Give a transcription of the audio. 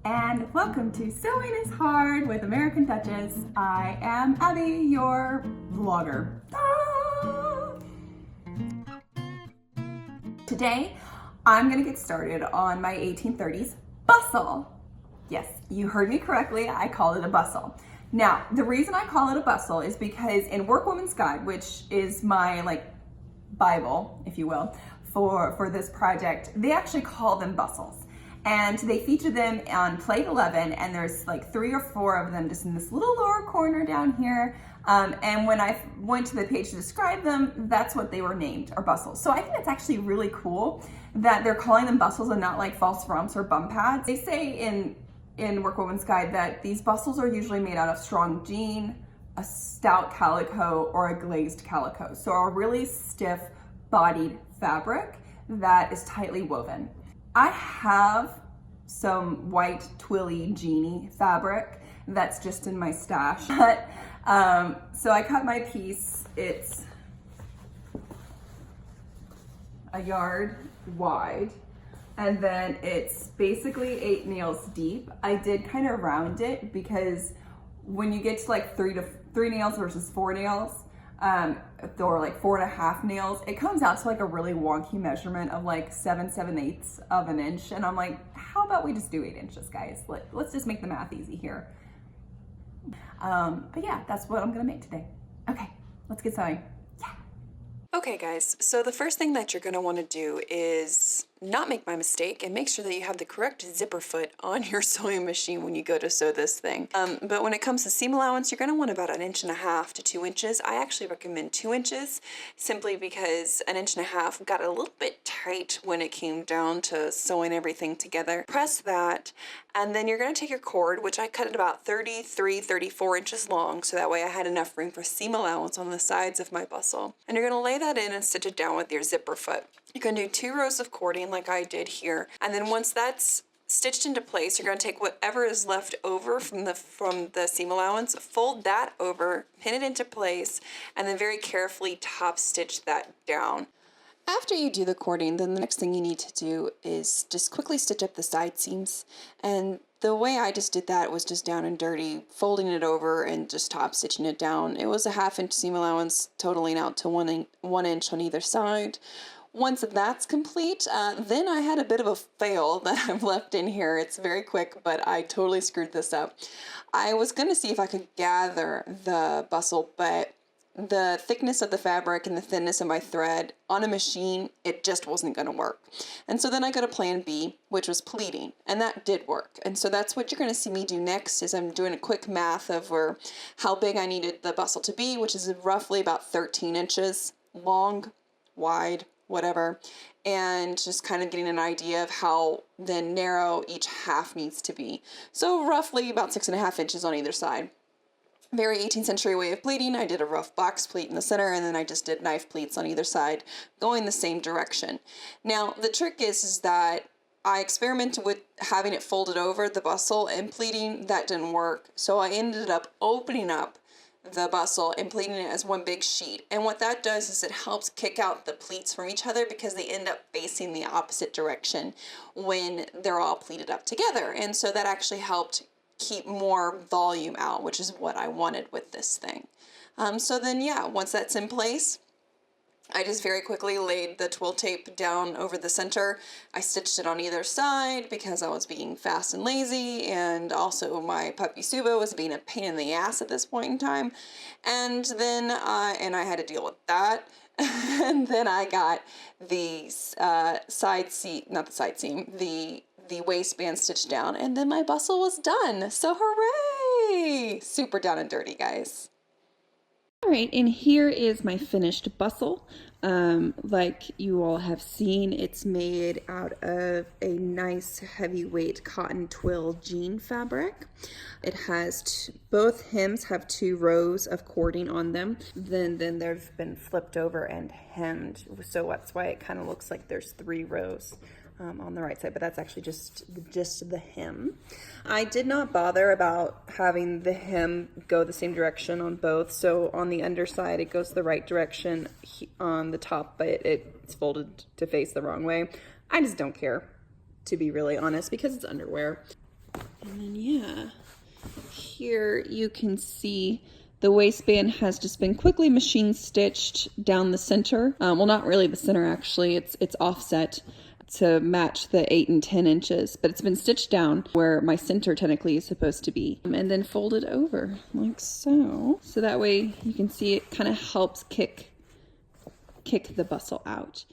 and welcome to Sewing is Hard with American Duchess. I am Abby, your vlogger. Today, I'm gonna get started on my 1830s bustle. Yes, you heard me correctly, I called it a bustle. Now, the reason I call it a bustle is because in Workwoman's Guide, which is my Bible, if you will, for this project, they actually call them bustles. And they feature them on plate 11, and there's like 3 or 4 of them just in this little lower corner down here. And when I went to the page to describe them, that's what they were named, or bustles. So I think it's actually really cool that they're calling them bustles and not like false rumps or bum pads. They say in Workwoman's Guide that these bustles are usually made out of strong jean, a stout calico, or a glazed calico. So a really stiff bodied fabric that is tightly woven. I have some white twilly jeany fabric that's just in my stash. But, so I cut my piece. It's a yard wide, and then it's basically 8 nails deep. I did kind of round it because when you get to like 3 nails versus 4 nails, or like 4.5 nails, it comes out to like a really wonky measurement of like 7/7/8 of an inch. And I'm like, how about we just do 8 inches, guys? Let's just make the math easy here. But yeah, that's what I'm gonna make today. Okay, let's get sewing. Okay guys, so the first thing that you're going to want to do is not make my mistake and make sure that you have the correct zipper foot on your sewing machine when you go to sew this thing. But when it comes to seam allowance, you're going to want about 1.5 inches to 2 inches. I actually recommend 2 inches simply because 1.5 inches got a little bit tight when it came down to sewing everything together. Press that, and then you're going to take your cord, which I cut at about 34 inches long, so that way I had enough room for seam allowance on the sides of my bustle. And you're going to lay that in and stitch it down with your zipper foot. You're going to do 2 rows of cording like I did here, and then once that's stitched into place, you're going to take whatever is left over from the seam allowance, fold that over, pin it into place, and then very carefully top stitch that down. After you do the cording, then the next thing you need to do is just quickly stitch up the side seams. And the way I just did that was just down and dirty, folding it over and just top stitching it down. It was a 1/2 inch seam allowance, totaling out to 1 inch on either side. Once that's complete, then I had a bit of a fail that I've left in here. It's very quick, but I totally screwed this up. I was going to see if I could gather the bustle, but the thickness of the fabric and the thinness of my thread on a machine, it just wasn't going to work. And so then I got a plan B, which was pleating, and that did work. And so that's what you're going to see me do next, is I'm doing a quick math of how big I needed the bustle to be, which is roughly about 13 inches long, wide, whatever, and just kind of getting an idea of how then narrow each half needs to be. So roughly about 6.5 inches on either side. Very 18th century way of pleating. I did a rough box pleat in the center, and then I just did knife pleats on either side going the same direction. Now the trick is that I experimented with having it folded over the bustle and pleating. That didn't work, so I ended up opening up the bustle and pleating it as one big sheet. And what that does is it helps kick out the pleats from each other because they end up facing the opposite direction when they're all pleated up together. And so that actually helped keep more volume out, which is what I wanted with this thing. So then yeah, once that's in place, I just very quickly laid the twill tape down over the center. I stitched it on either side because I was being fast and lazy, and also my puppy Suba was being a pain in the ass at this point in time. And then and I had to deal with that. And then I got the the waistband stitched down, and then my bustle was done. So hooray! Super down and dirty, guys. All right, and here is my finished bustle. Like you all have seen, it's made out of a nice heavyweight cotton twill jean fabric. It has both hems have 2 rows of cording on them. Then they've been flipped over and hemmed, so that's why it kind of looks like there's 3 rows. On the right side, but that's actually just the hem. I did not bother about having the hem go the same direction on both, so on the underside it goes the right direction on the top, but it's folded to face the wrong way. I just don't care, to be really honest, because it's underwear. And then, yeah, here you can see the waistband has just been quickly machine stitched down the center. Well, not really the center, actually. It's offset to match the 8 and 10 inches, but it's been stitched down where my center technically is supposed to be, and then folded over like so. So that way you can see it kind of helps kick the bustle out.